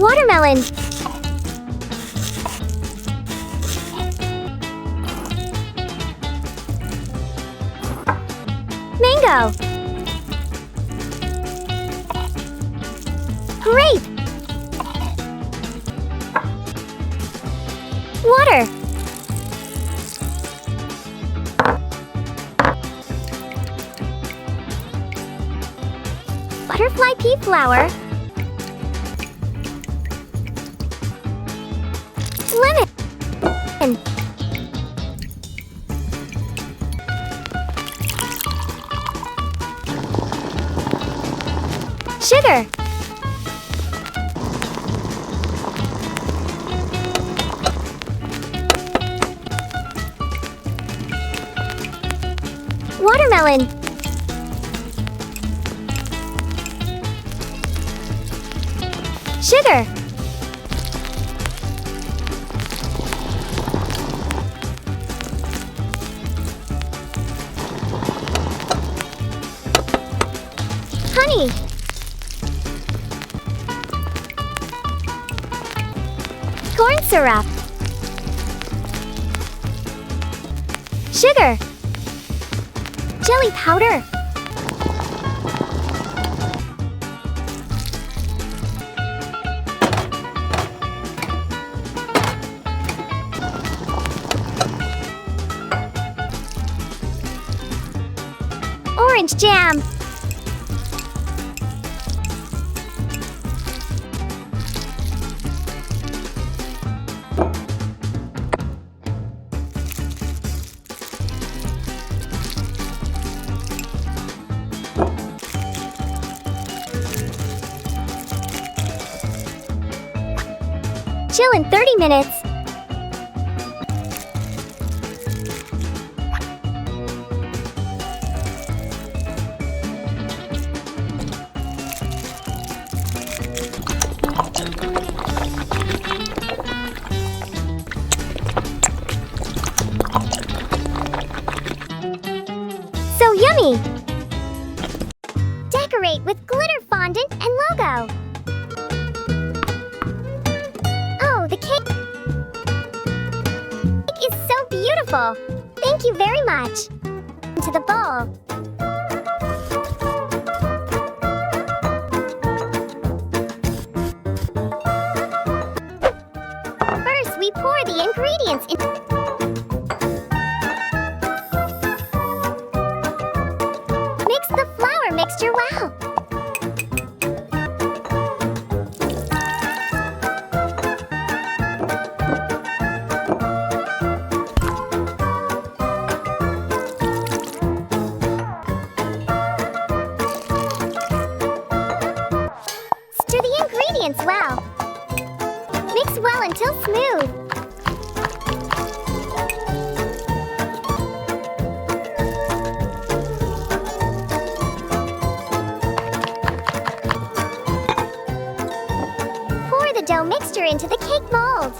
Watermelon. Mango. Grape. Water. Butterfly pea flower. Lemon. Sugar. Watermelon. Sugar. Honey. Corn syrup. Sugar. Jelly powder. Orange jam. Chill in 30 minutes. So yummy! Decorate with glitter fondant and logo. Oh, the cake is so beautiful. Thank you very much. To the bowl. First, we pour the ingredients in. Mix the flour mixture well. Stir the ingredients well. Mix well until smooth. Pour the dough mixture into the cake mold.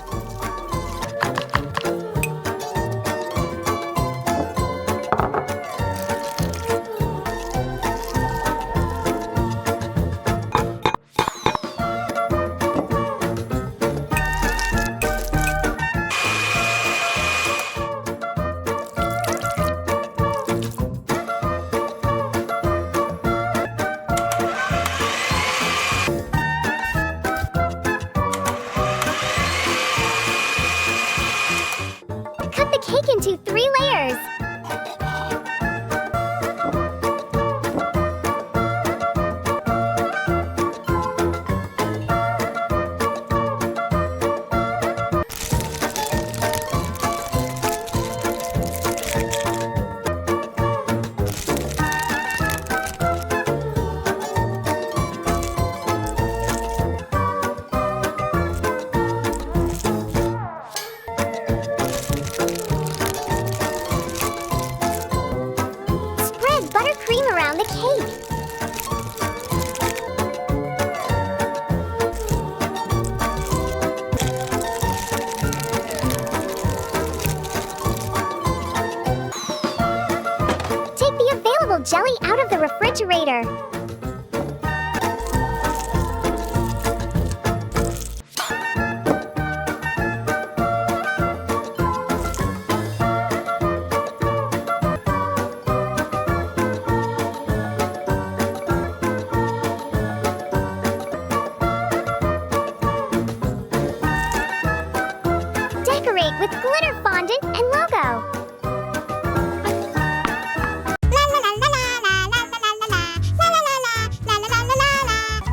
with glitter fondant and logo.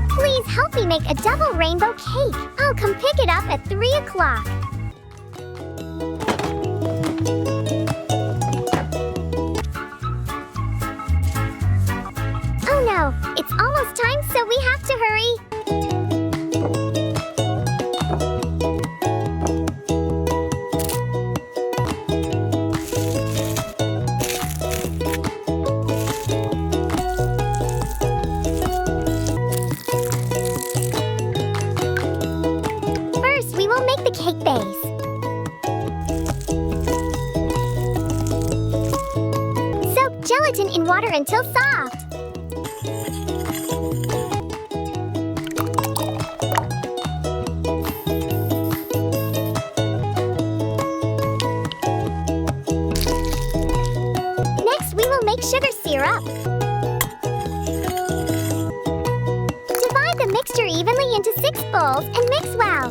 Please help me make a double rainbow cake. I'll come pick it up at 3 o'clock. Oh no, it's almost time, so we have to hurry. First, we will make the cake base. Soak gelatin in water until soft. Next, we will make sugar syrup. Divide the mixture evenly into 6 bowls and mix well.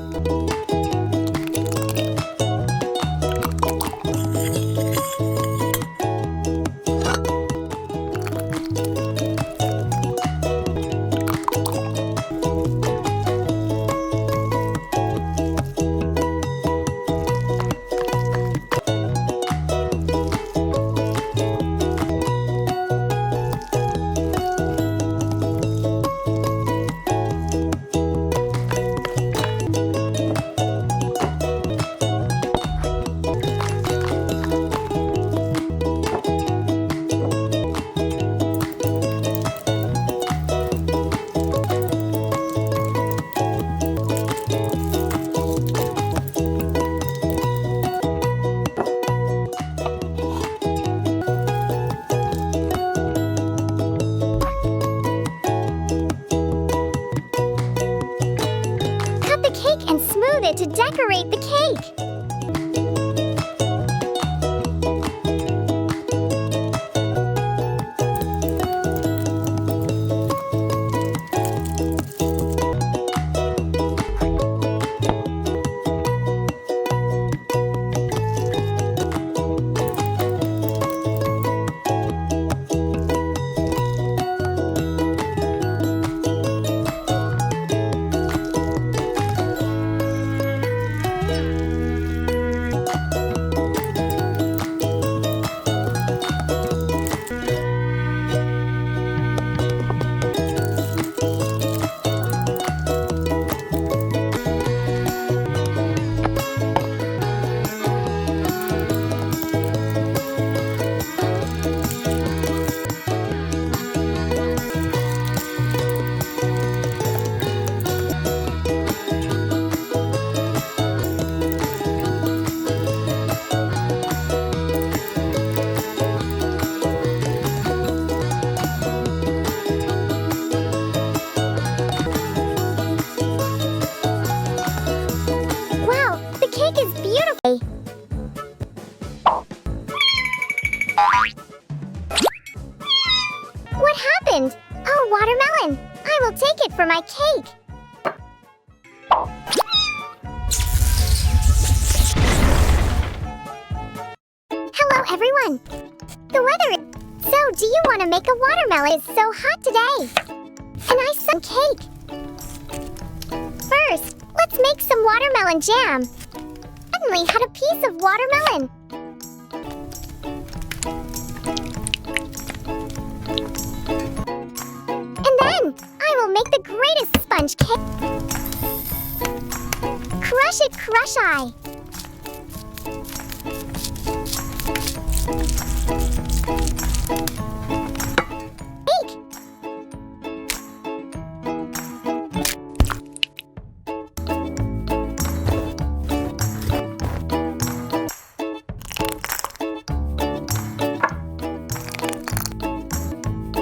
Cut the cake and smooth it to decorate the cake. Wow, the cake is beautiful. What happened? Oh, watermelon. I will take it for my cake. Hello, everyone. The weather is... So, do you want to make a watermelon? It's so hot today. And I some cake. First, let's make some watermelon jam. Suddenly had a piece of watermelon. And then, I will make the greatest sponge cake. Crush it, crush I. Bake.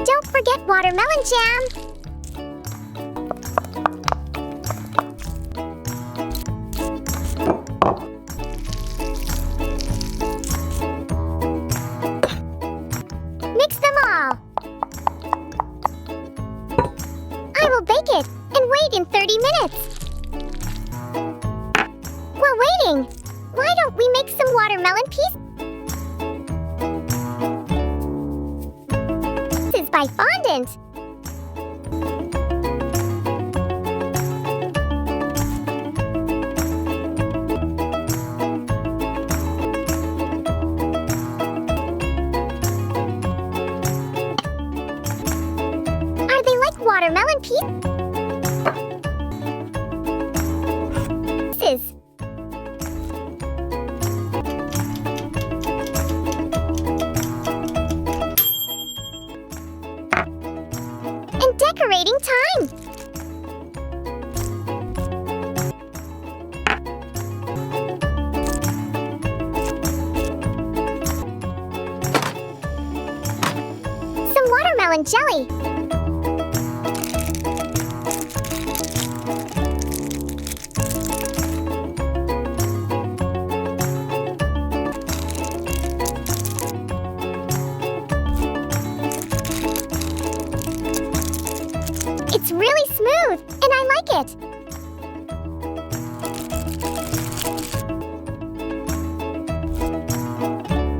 Don't forget watermelon jam. Mix them all. I will bake it and wait in 30 minutes. While waiting, why don't we make some watermelon pieces by fondant. Are they like watermelon pieces? And decorating time! Some watermelon jelly. It's really smooth, and I like it.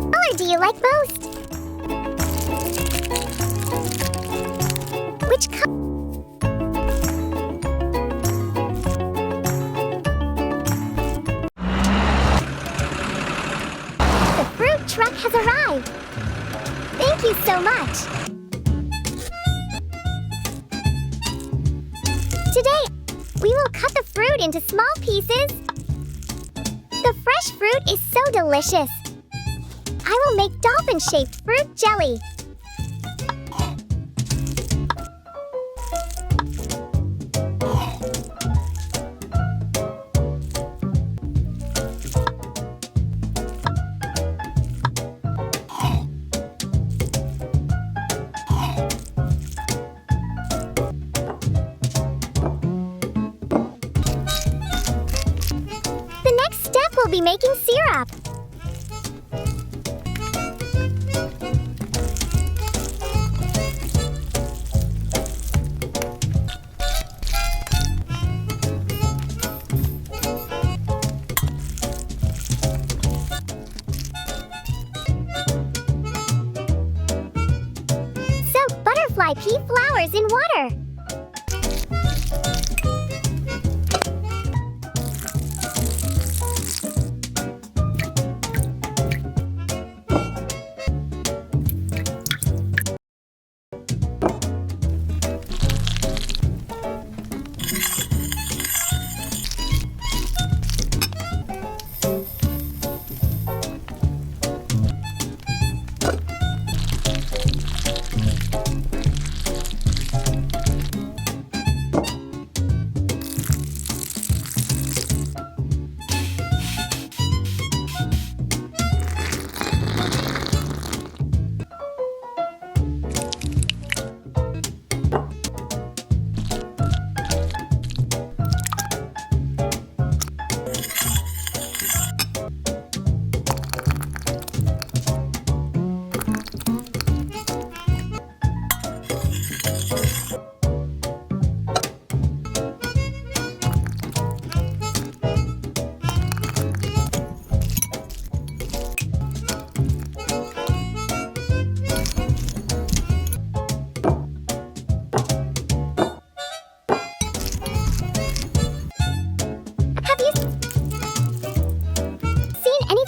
What color do you like most? Which color? The fruit truck has arrived. Thank you so much. Today, we will cut the fruit into small pieces. The fresh fruit is so delicious. I will make dolphin-shaped fruit jelly. We'll be making syrup. Soak butterfly pea flowers in water.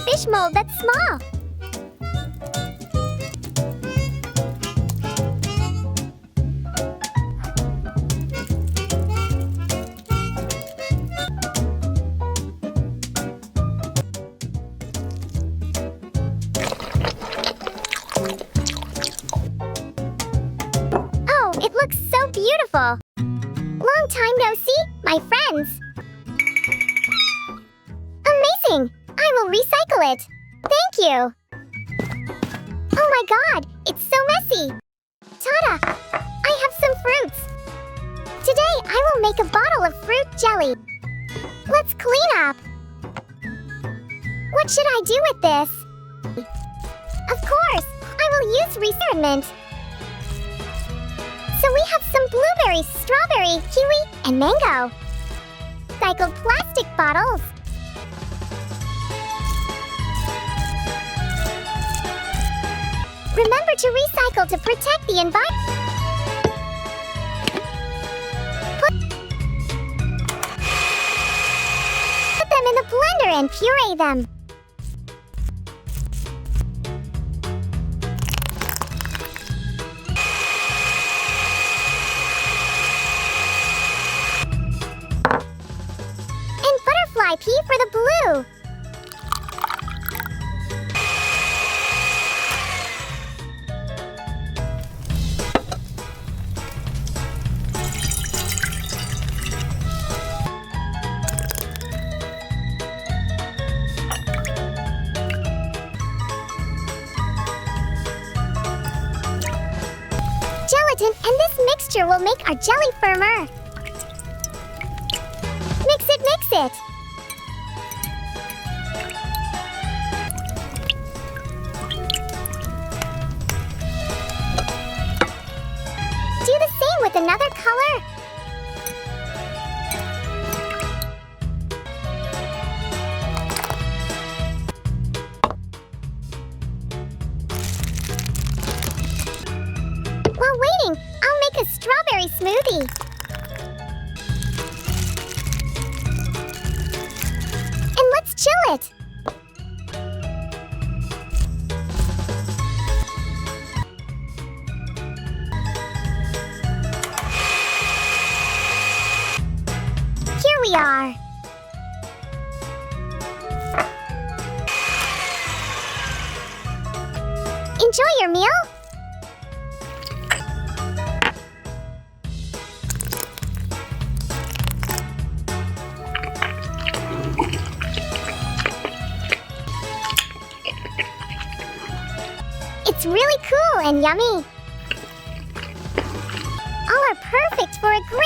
Fish mold that's small. Oh, it looks so beautiful. Long time no see, my friends. Amazing! I will recycle it. Thank you. Oh my god, it's so messy. Tada! I have some fruits. Today I will make a bottle of fruit jelly. Let's clean up. What should I do with this? Of course, I will use recyclement. So we have some blueberries, strawberry, kiwi, and mango. Recycled plastic bottles. Remember to recycle to protect the environment. Put them in the blender and puree them. And butterfly pea for the blue. Gelatin and this mixture will make our jelly firmer. Mix it, mix it. Do the same with another color. While waiting, I'll make a strawberry smoothie. And let's chill it. Here we are. Enjoy your meal. It's really cool and yummy. All are perfect for a great